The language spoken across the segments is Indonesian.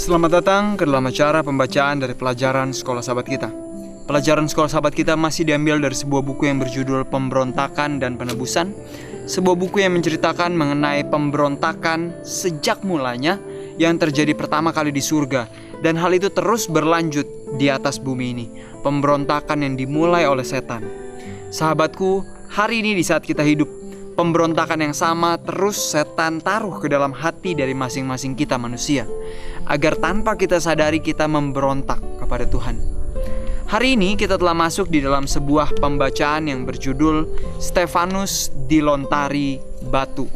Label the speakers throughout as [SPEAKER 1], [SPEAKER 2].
[SPEAKER 1] Selamat datang ke dalam acara pembacaan dari pelajaran Sekolah Sahabat Kita. Pelajaran Sekolah Sahabat Kita masih diambil dari sebuah buku yang berjudul Pemberontakan dan Penebusan. Sebuah buku yang menceritakan mengenai pemberontakan sejak mulanya yang terjadi pertama kali di surga. Dan hal itu terus berlanjut di atas bumi ini. Pemberontakan yang dimulai oleh setan. Sahabatku, hari ini di saat kita hidup, pemberontakan yang sama terus setan taruh ke dalam hati dari masing-masing kita manusia, agar tanpa kita sadari kita memberontak kepada Tuhan. Hari ini kita telah masuk di dalam sebuah pembacaan yang berjudul Stefanus dilontari batu.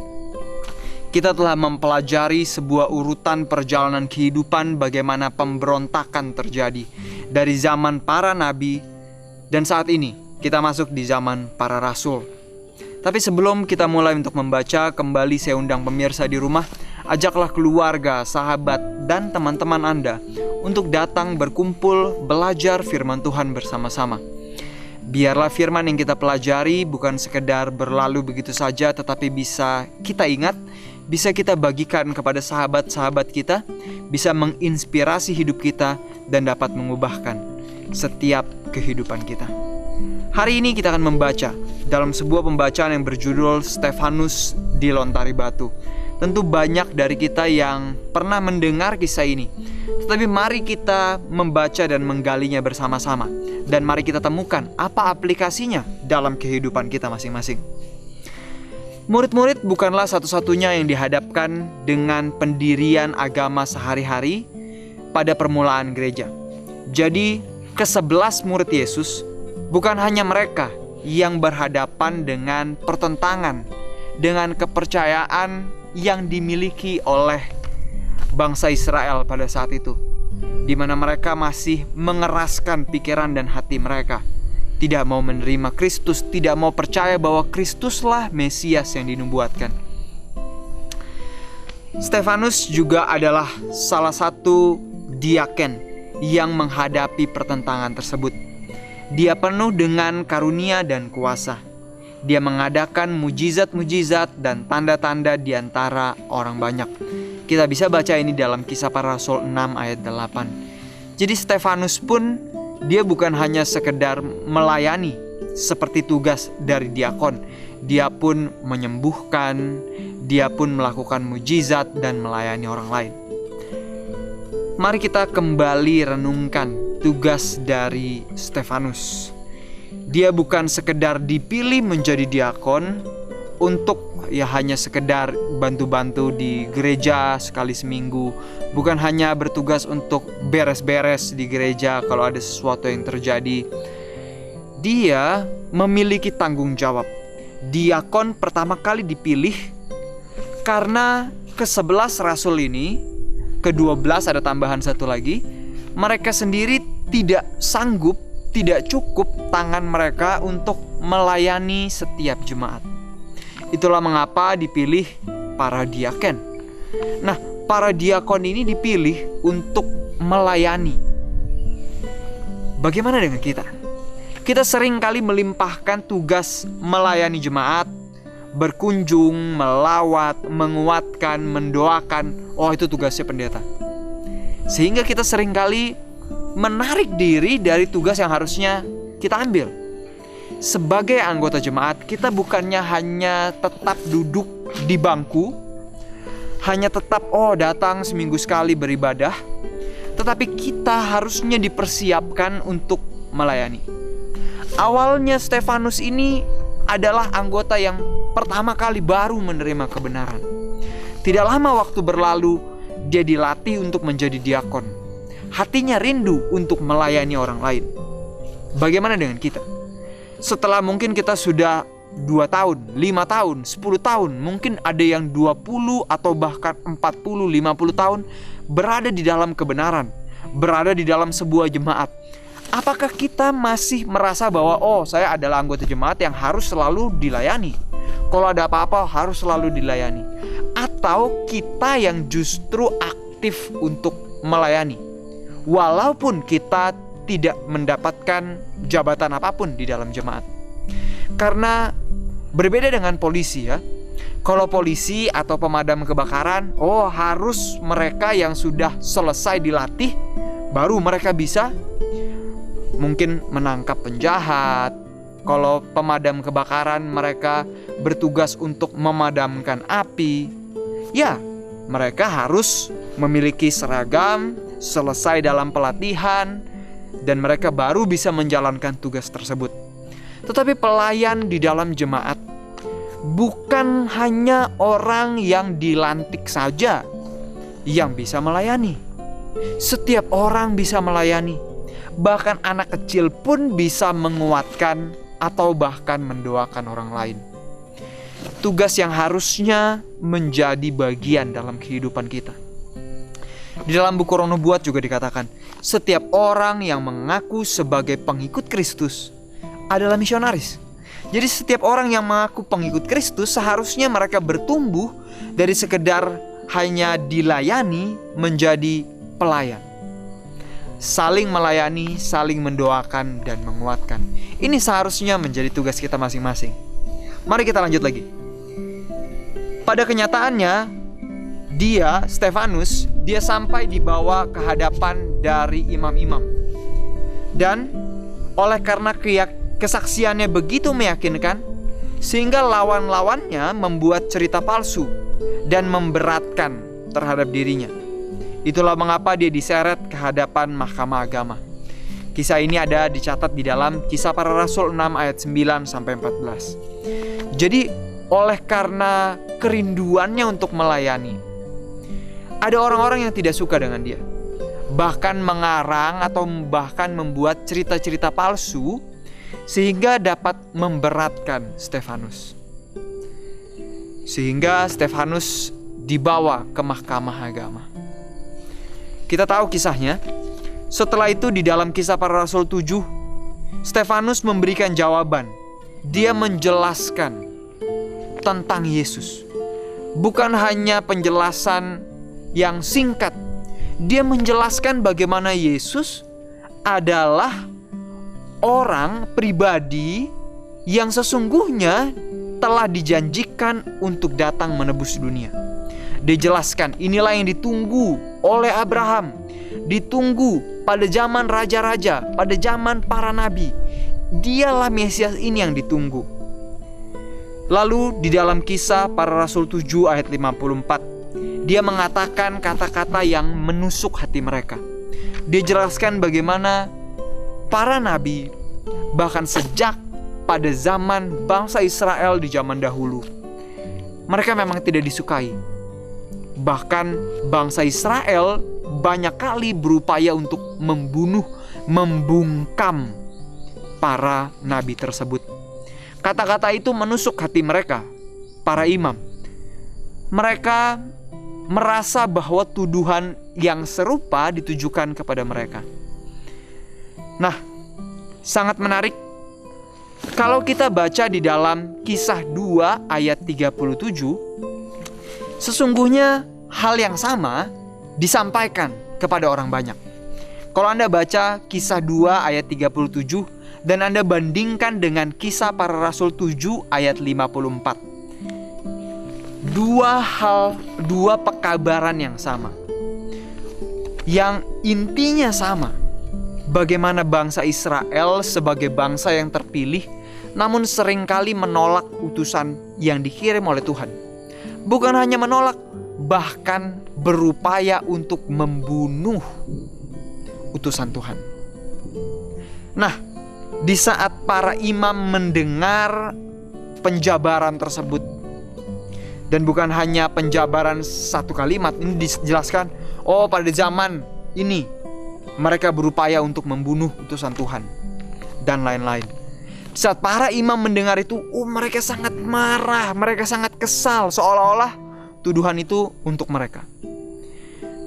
[SPEAKER 1] Kita telah mempelajari sebuah urutan perjalanan kehidupan bagaimana pemberontakan terjadi dari zaman para nabi, dan saat ini kita masuk di zaman para rasul. Tapi sebelum kita mulai untuk membaca, kembali saya undang pemirsa di rumah, ajaklah keluarga, sahabat, dan teman-teman Anda untuk datang berkumpul belajar firman Tuhan bersama-sama. Biarlah firman yang kita pelajari bukan sekedar berlalu begitu saja, tetapi bisa kita ingat, bisa kita bagikan kepada sahabat-sahabat kita, bisa menginspirasi hidup kita, dan dapat mengubahkan setiap kehidupan kita. Hari ini kita akan membaca dalam sebuah pembacaan yang berjudul Stefanus dilontari batu. Tentu banyak dari kita yang pernah mendengar kisah ini, tetapi mari kita membaca dan menggalinya bersama-sama. Dan mari kita temukan apa aplikasinya dalam kehidupan kita masing-masing. Murid-murid bukanlah satu-satunya yang dihadapkan dengan pendirian agama sehari-hari pada permulaan gereja. Jadi ke-11 murid Yesus bukan hanya mereka yang berhadapan dengan pertentangan dengan kepercayaan yang dimiliki oleh bangsa Israel pada saat itu, di mana mereka masih mengeraskan pikiran dan hati mereka, tidak mau menerima Kristus, tidak mau percaya bahwa Kristuslah Mesias yang dinubuatkan. Stefanus juga adalah salah satu diaken yang menghadapi pertentangan tersebut. Dia penuh dengan karunia dan kuasa. Dia mengadakan mujizat-mujizat dan tanda-tanda di antara orang banyak. Kita bisa baca ini dalam Kisah Para Rasul 6 ayat 8. Jadi Stefanus pun dia bukan hanya sekedar melayani seperti tugas dari diakon. Dia pun menyembuhkan, dia pun melakukan mujizat dan melayani orang lain. Mari kita kembali renungkan tugas dari Stefanus. Dia bukan sekedar dipilih menjadi diakon untuk hanya sekedar bantu-bantu di gereja sekali seminggu. Bukan hanya bertugas untuk beres-beres di gereja kalau ada sesuatu yang terjadi. Dia memiliki tanggung jawab. Diakon pertama kali dipilih karena ke-11 rasul ini, ke-12 ada tambahan satu lagi, mereka sendiri tidak sanggup, tidak cukup tangan mereka untuk melayani setiap jemaat. Itulah mengapa dipilih para diaken. Nah, para diakon ini dipilih untuk melayani. Bagaimana dengan kita? Kita sering kali melimpahkan tugas melayani jemaat, berkunjung, melawat, menguatkan, mendoakan. Oh, itu tugasnya pendeta. Sehingga kita seringkali menarik diri dari tugas yang harusnya kita ambil. Sebagai anggota jemaat, kita bukannya hanya tetap duduk di bangku, hanya tetap datang seminggu sekali beribadah, tetapi kita harusnya dipersiapkan untuk melayani. Awalnya Stefanus ini adalah anggota yang pertama kali baru menerima kebenaran. Tidak lama waktu berlalu, dia dilatih untuk menjadi diakon. Hatinya rindu untuk melayani orang lain. Bagaimana dengan kita? Setelah mungkin kita sudah 2 tahun, 5 tahun, 10 tahun, mungkin ada yang 20 atau bahkan 40, 50 tahun berada di dalam kebenaran, berada di dalam sebuah jemaat. Apakah kita masih merasa bahwa saya adalah anggota jemaat yang harus selalu dilayani? Kalau ada apa-apa harus selalu dilayani? Atau kita yang justru aktif untuk melayani, walaupun kita tidak mendapatkan jabatan apapun di dalam jemaat? Karena berbeda dengan polisi ya, Kalau polisi atau pemadam kebakaran, harus mereka yang sudah selesai dilatih, baru mereka bisa mungkin menangkap penjahat. Kalau pemadam kebakaran, mereka bertugas untuk memadamkan api. Ya, mereka harus memiliki seragam, selesai dalam pelatihan, dan mereka baru bisa menjalankan tugas tersebut. Tetapi pelayan di dalam jemaat bukan hanya orang yang dilantik saja yang bisa melayani. Setiap orang bisa melayani. Bahkan anak kecil pun bisa menguatkan atau bahkan mendoakan orang lain. Tugas yang harusnya menjadi bagian dalam kehidupan kita. Di dalam buku Roh Nubuat juga dikatakan, setiap orang yang mengaku sebagai pengikut Kristus adalah misionaris. Jadi setiap orang yang mengaku pengikut Kristus seharusnya mereka bertumbuh dari sekedar hanya dilayani menjadi pelayan. Saling melayani, saling mendoakan dan menguatkan. Ini seharusnya menjadi tugas kita masing-masing. Mari kita lanjut lagi. Pada kenyataannya, Stefanus, dia sampai dibawa ke hadapan dari imam-imam. Dan oleh karena kesaksiannya begitu meyakinkan, sehingga lawan-lawannya membuat cerita palsu dan memberatkan terhadap dirinya. Itulah mengapa dia diseret ke hadapan mahkamah agama. Kisah ini ada dicatat di dalam Kisah Para Rasul 6 ayat 9 sampai 14. Jadi oleh karena kerinduannya untuk melayani, ada orang-orang yang tidak suka dengan dia, bahkan mengarang atau bahkan membuat cerita-cerita palsu sehingga dapat memberatkan Stefanus. Sehingga Stefanus dibawa ke mahkamah agama. Kita tahu kisahnya. Setelah itu di dalam Kisah Para Rasul 7, Stefanus memberikan jawaban. Dia menjelaskan tentang Yesus. Bukan hanya penjelasan yang singkat. Dia menjelaskan bagaimana Yesus adalah orang pribadi yang sesungguhnya telah dijanjikan untuk datang menebus dunia. Dia jelaskan inilah yang ditunggu oleh Abraham, ditunggu pada zaman raja-raja, pada zaman para nabi. Dialah Mesias ini yang ditunggu. Lalu di dalam Kisah Para Rasul 7 ayat 54, dia mengatakan kata-kata yang menusuk hati mereka. Dia jelaskan bagaimana para nabi, bahkan sejak pada zaman bangsa Israel di zaman dahulu, mereka memang tidak disukai. Bahkan bangsa Israel banyak kali berupaya untuk membunuh, membungkam para nabi tersebut. Kata-kata itu menusuk hati mereka, para imam. Mereka merasa bahwa tuduhan yang serupa ditujukan kepada mereka. Nah, sangat menarik kalau kita baca di dalam Kisah 2 ayat 37, sesungguhnya hal yang sama disampaikan kepada orang banyak. Kalau Anda baca Kisah 2 ayat 37 dan Anda bandingkan dengan Kisah Para Rasul 7 ayat 54, dua pekabaran yang sama, yang intinya sama. Bagaimana bangsa Israel sebagai bangsa yang terpilih, namun seringkali menolak utusan yang dikirim oleh Tuhan. Bukan hanya menolak, bahkan berupaya untuk membunuh utusan Tuhan. Nah, di saat para imam mendengar penjabaran tersebut, dan bukan hanya penjabaran satu kalimat, ini dijelaskan, pada zaman ini mereka berupaya untuk membunuh utusan Tuhan dan lain-lain. Saat para imam mendengar itu, mereka sangat marah, mereka sangat kesal, seolah-olah tuduhan itu untuk mereka.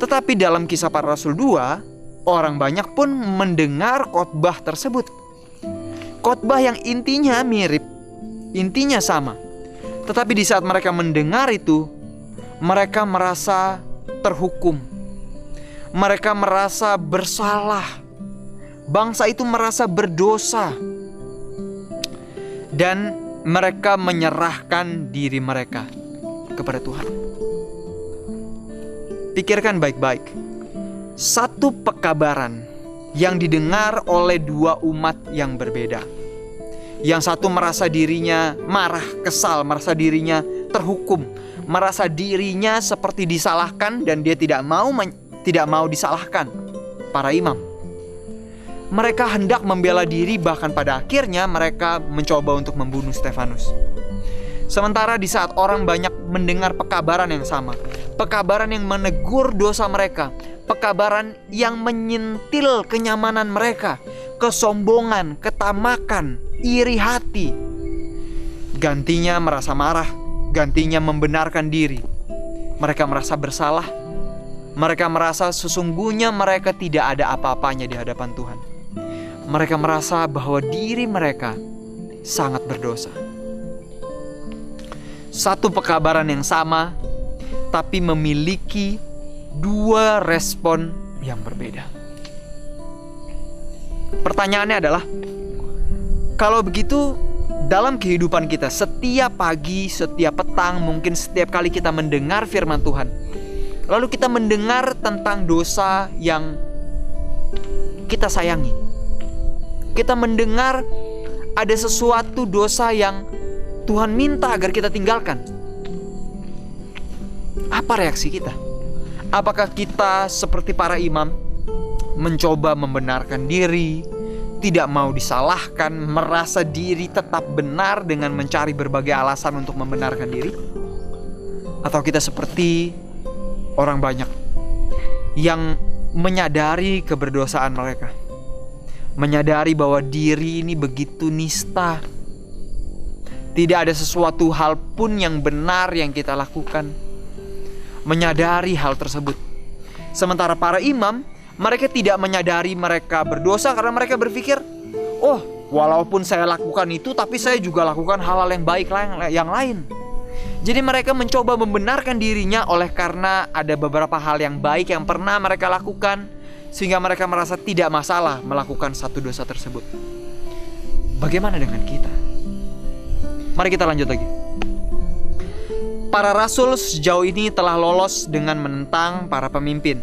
[SPEAKER 1] Tetapi dalam Kisah Para Rasul 2, orang banyak pun mendengar khotbah tersebut. Khotbah yang intinya mirip, intinya sama. Tetapi di saat mereka mendengar itu, mereka merasa terhukum. Mereka merasa bersalah. Bangsa itu merasa berdosa. Dan mereka menyerahkan diri mereka kepada Tuhan. Pikirkan baik-baik. Satu pekabaran yang didengar oleh dua umat yang berbeda. Yang satu merasa dirinya marah, kesal, merasa dirinya terhukum, merasa dirinya seperti disalahkan dan dia tidak mau disalahkan. Para imam, mereka hendak membela diri, bahkan pada akhirnya mereka mencoba untuk membunuh Stefanus. Sementara di saat orang banyak mendengar pekabaran yang sama, pekabaran yang menegur dosa mereka, pekabaran yang menyentil kenyamanan mereka, kesombongan, ketamakan, iri hati, gantinya merasa marah, gantinya membenarkan diri. Mereka merasa bersalah. Mereka merasa sesungguhnya mereka tidak ada apa-apanya di hadapan Tuhan. Mereka merasa bahwa diri mereka sangat berdosa. Satu pekabaran yang sama, tapi memiliki dua respon yang berbeda. Pertanyaannya adalah, kalau begitu dalam kehidupan kita, setiap pagi, setiap petang, mungkin setiap kali kita mendengar firman Tuhan, lalu kita mendengar tentang dosa yang kita sayangi, kita mendengar ada sesuatu dosa yang Tuhan minta agar kita tinggalkan, apa reaksi kita? Apakah kita seperti para imam, mencoba membenarkan diri, tidak mau disalahkan, merasa diri tetap benar dengan mencari berbagai alasan untuk membenarkan diri? Atau kita seperti orang banyak yang menyadari keberdosaan mereka, menyadari bahwa diri ini begitu nista, tidak ada sesuatu hal pun yang benar yang kita lakukan, menyadari hal tersebut. Sementara para imam, mereka tidak menyadari mereka berdosa karena mereka berpikir, oh, walaupun saya lakukan itu, tapi saya juga lakukan hal-hal yang baik yang lain. Jadi mereka mencoba membenarkan dirinya oleh karena ada beberapa hal yang baik yang pernah mereka lakukan, sehingga mereka merasa tidak masalah melakukan satu dosa tersebut. Bagaimana dengan kita? Mari kita lanjut lagi. Para rasul sejauh ini telah lolos dengan menentang para pemimpin.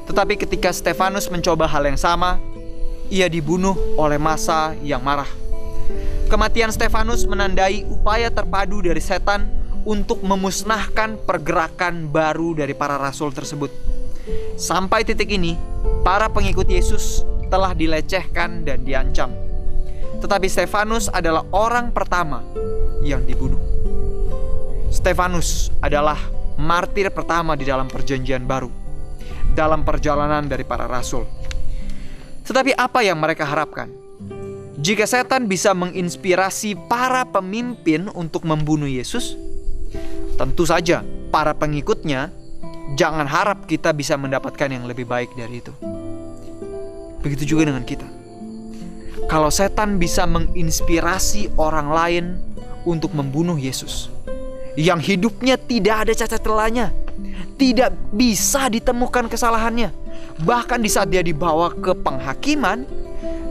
[SPEAKER 1] Tetapi ketika Stefanus mencoba hal yang sama, ia dibunuh oleh massa yang marah. Kematian Stefanus menandai upaya terpadu dari setan untuk memusnahkan pergerakan baru dari para rasul tersebut. Sampai titik ini, para pengikut Yesus telah dilecehkan dan diancam. Tetapi Stefanus adalah orang pertama yang dibunuh. Stefanus adalah martir pertama di dalam perjanjian baru, dalam perjalanan dari para rasul. Tetapi apa yang mereka harapkan? Jika setan bisa menginspirasi para pemimpin untuk membunuh Yesus, tentu saja para pengikutnya jangan harap kita bisa mendapatkan yang lebih baik dari itu. Begitu juga dengan kita. Kalau setan bisa menginspirasi orang lain untuk membunuh Yesus, yang hidupnya tidak ada cacat celahnya, tidak bisa ditemukan kesalahannya, bahkan di saat dia dibawa ke penghakiman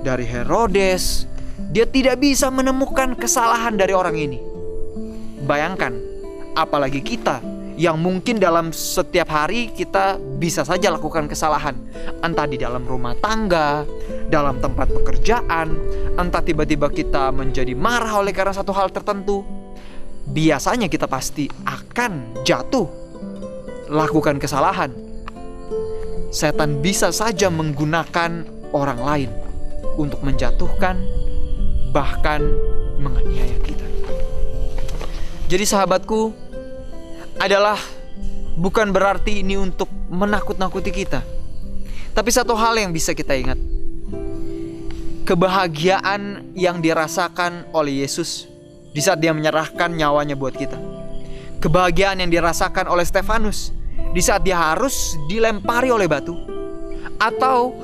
[SPEAKER 1] dari Herodes, dia tidak bisa menemukan kesalahan dari orang ini. Bayangkan, apalagi kita yang mungkin dalam setiap hari kita bisa saja lakukan kesalahan, entah di dalam rumah tangga, dalam tempat pekerjaan, entah tiba-tiba kita menjadi marah oleh karena satu hal tertentu. Biasanya kita pasti akan jatuh, lakukan kesalahan. Setan bisa saja menggunakan orang lain untuk menjatuhkan, bahkan menganiaya kita. Jadi sahabatku, adalah bukan berarti ini untuk menakut-nakuti kita. Tapi satu hal yang bisa kita ingat, kebahagiaan yang dirasakan oleh Yesus di saat dia menyerahkan nyawanya buat kita. Kebahagiaan yang dirasakan oleh Stefanus di saat dia harus dilempari oleh batu. Atau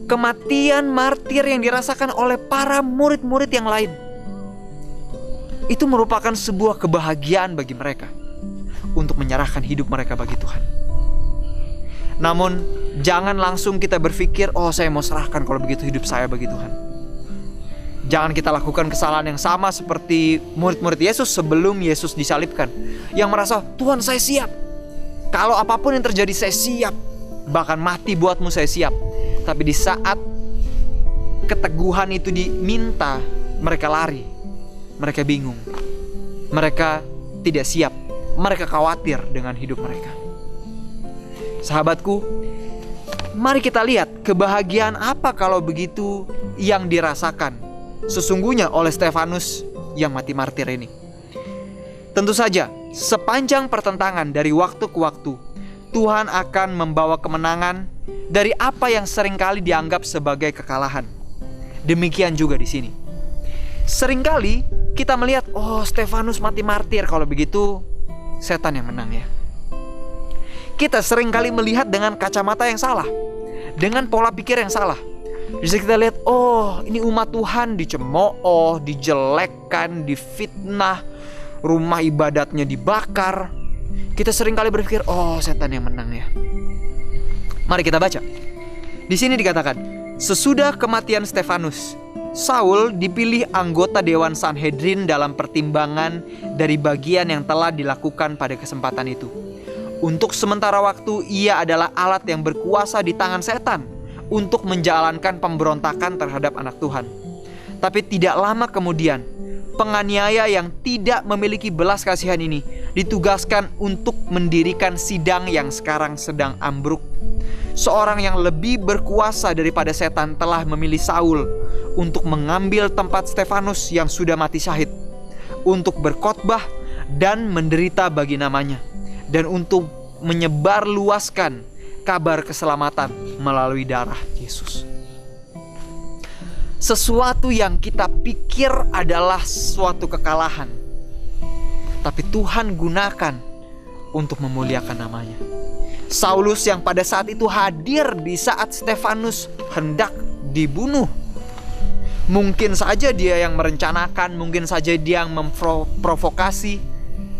[SPEAKER 1] kematian martir yang dirasakan oleh para murid-murid yang lain. Itu merupakan sebuah kebahagiaan bagi mereka untuk menyerahkan hidup mereka bagi Tuhan. Namun jangan langsung kita berpikir, oh saya mau serahkan kalau begitu hidup saya bagi Tuhan. Jangan kita lakukan kesalahan yang sama seperti murid-murid Yesus sebelum Yesus disalibkan, yang merasa, Tuhan saya siap, kalau apapun yang terjadi saya siap, bahkan mati buatmu saya siap. Tapi di saat keteguhan itu diminta, mereka lari, mereka bingung, mereka tidak siap, mereka khawatir dengan hidup mereka. Sahabatku, mari kita lihat kebahagiaan apa kalau begitu yang dirasakan sesungguhnya oleh Stefanus yang mati martir ini. Tentu saja, sepanjang pertentangan dari waktu ke waktu, Tuhan akan membawa kemenangan dari apa yang seringkali dianggap sebagai kekalahan. Demikian juga di sini. Seringkali kita melihat, oh Stefanus mati martir, kalau begitu setan yang menang ya. Kita seringkali melihat dengan kacamata yang salah, dengan pola pikir yang salah. Bisa kita lihat, oh ini umat Tuhan dicemooh, dijelekkan, difitnah, rumah ibadatnya dibakar. Kita seringkali berpikir, oh setan yang menang ya. Mari kita baca. Di sini dikatakan, sesudah kematian Stefanus, Saul dipilih anggota Dewan Sanhedrin dalam pertimbangan dari bagian yang telah dilakukan pada kesempatan itu. Untuk sementara waktu ia adalah alat yang berkuasa di tangan setan untuk menjalankan pemberontakan terhadap anak Tuhan. Tapi tidak lama kemudian, penganiaya yang tidak memiliki belas kasihan ini ditugaskan untuk mendirikan sidang yang sekarang sedang ambruk. Seorang yang lebih berkuasa daripada setan telah memilih Saul untuk mengambil tempat Stefanus yang sudah mati syahid, untuk berkhotbah dan menderita bagi namanya, dan untuk menyebarluaskan kabar keselamatan melalui darah Yesus. Sesuatu yang kita pikir adalah suatu kekalahan, tapi Tuhan gunakan untuk memuliakan namanya. Saulus yang pada saat itu hadir di saat Stefanus hendak dibunuh. Mungkin saja dia yang merencanakan, mungkin saja dia yang memprovokasi,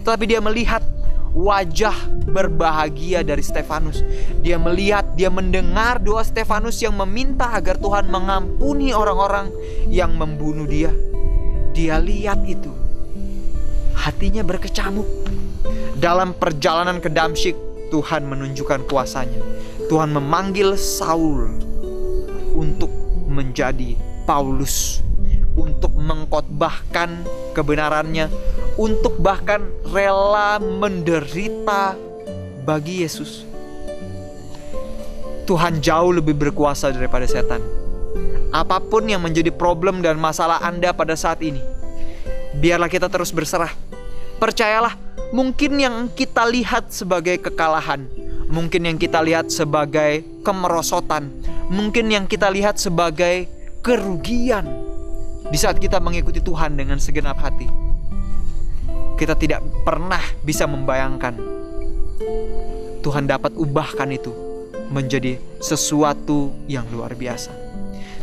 [SPEAKER 1] tapi dia melihat wajah berbahagia dari Stefanus. Dia melihat, dia mendengar doa Stefanus yang meminta agar Tuhan mengampuni orang-orang yang membunuh dia. Dia lihat itu, hatinya berkecamuk. Dalam perjalanan ke Damsyik, Tuhan menunjukkan kuasanya. Tuhan memanggil Saul untuk menjadi Paulus, untuk mengkhotbahkan kebenarannya, untuk bahkan rela menderita bagi Yesus. Tuhan jauh lebih berkuasa daripada setan. Apapun yang menjadi problem dan masalah Anda pada saat ini, biarlah kita terus berserah. Percayalah, mungkin yang kita lihat sebagai kekalahan, mungkin yang kita lihat sebagai kemerosotan, mungkin yang kita lihat sebagai kerugian di saat kita mengikuti Tuhan dengan segenap hati, kita tidak pernah bisa membayangkan Tuhan dapat ubahkan itu menjadi sesuatu yang luar biasa.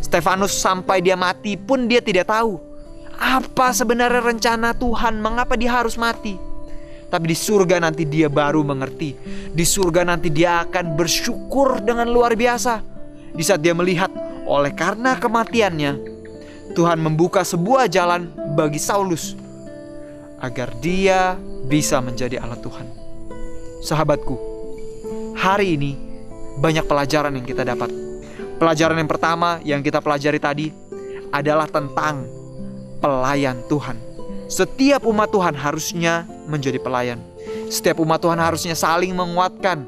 [SPEAKER 1] Stefanus sampai dia mati pun dia tidak tahu apa sebenarnya rencana Tuhan, mengapa dia harus mati. Tapi di surga nanti dia baru mengerti. Di surga nanti dia akan bersyukur dengan luar biasa. Di saat dia melihat, oleh karena kematiannya, Tuhan membuka sebuah jalan bagi Saulus agar dia bisa menjadi alat Tuhan. Sahabatku, hari ini banyak pelajaran yang kita dapat. Pelajaran yang pertama yang kita pelajari tadi adalah tentang pelayan Tuhan. Setiap umat Tuhan harusnya menjadi pelayan. Setiap umat Tuhan harusnya saling menguatkan,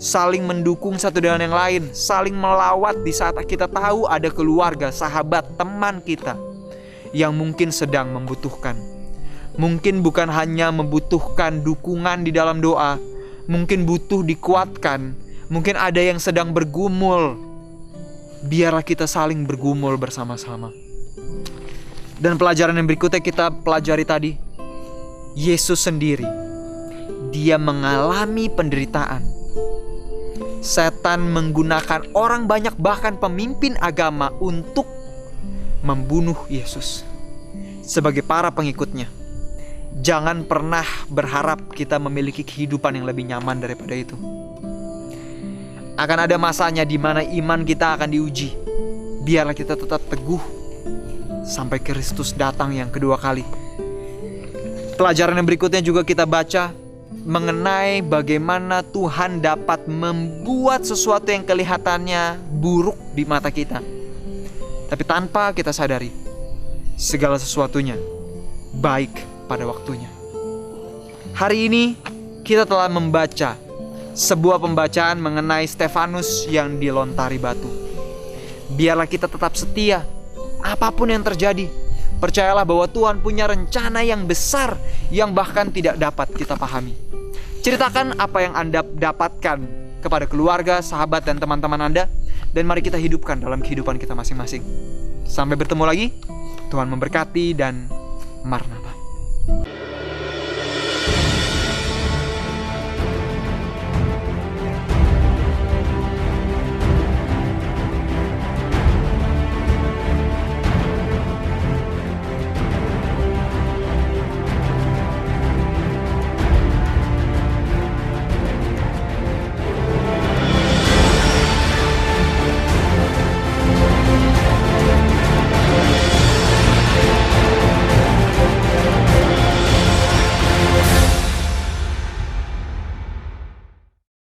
[SPEAKER 1] saling mendukung satu dengan yang lain, saling melawat di saat kita tahu ada keluarga, sahabat, teman kita yang mungkin sedang membutuhkan. Mungkin bukan hanya membutuhkan dukungan di dalam doa, mungkin butuh dikuatkan, mungkin ada yang sedang bergumul. Biarlah kita saling bergumul bersama-sama. Dan pelajaran yang berikutnya kita pelajari tadi, Yesus sendiri, dia mengalami penderitaan. Setan menggunakan orang banyak, bahkan pemimpin agama, untuk membunuh Yesus. Sebagai para pengikutnya, jangan pernah berharap kita memiliki kehidupan yang lebih nyaman daripada itu. Akan ada masanya di mana iman kita akan diuji. Biarlah kita tetap teguh, sampai Kristus datang yang kedua kali. Pelajaran yang berikutnya juga kita baca mengenai bagaimana Tuhan dapat membuat sesuatu yang kelihatannya buruk di mata kita, tapi tanpa kita sadari, segala sesuatunya baik pada waktunya. Hari ini kita telah membaca sebuah pembacaan mengenai Stefanus yang dilontari batu. Biarlah kita tetap setia apapun yang terjadi. Percayalah bahwa Tuhan punya rencana yang besar yang bahkan tidak dapat kita pahami. Ceritakan apa yang Anda dapatkan kepada keluarga, sahabat, dan teman-teman Anda, dan mari kita hidupkan dalam kehidupan kita masing-masing. Sampai bertemu lagi. Tuhan memberkati dan Maranatha.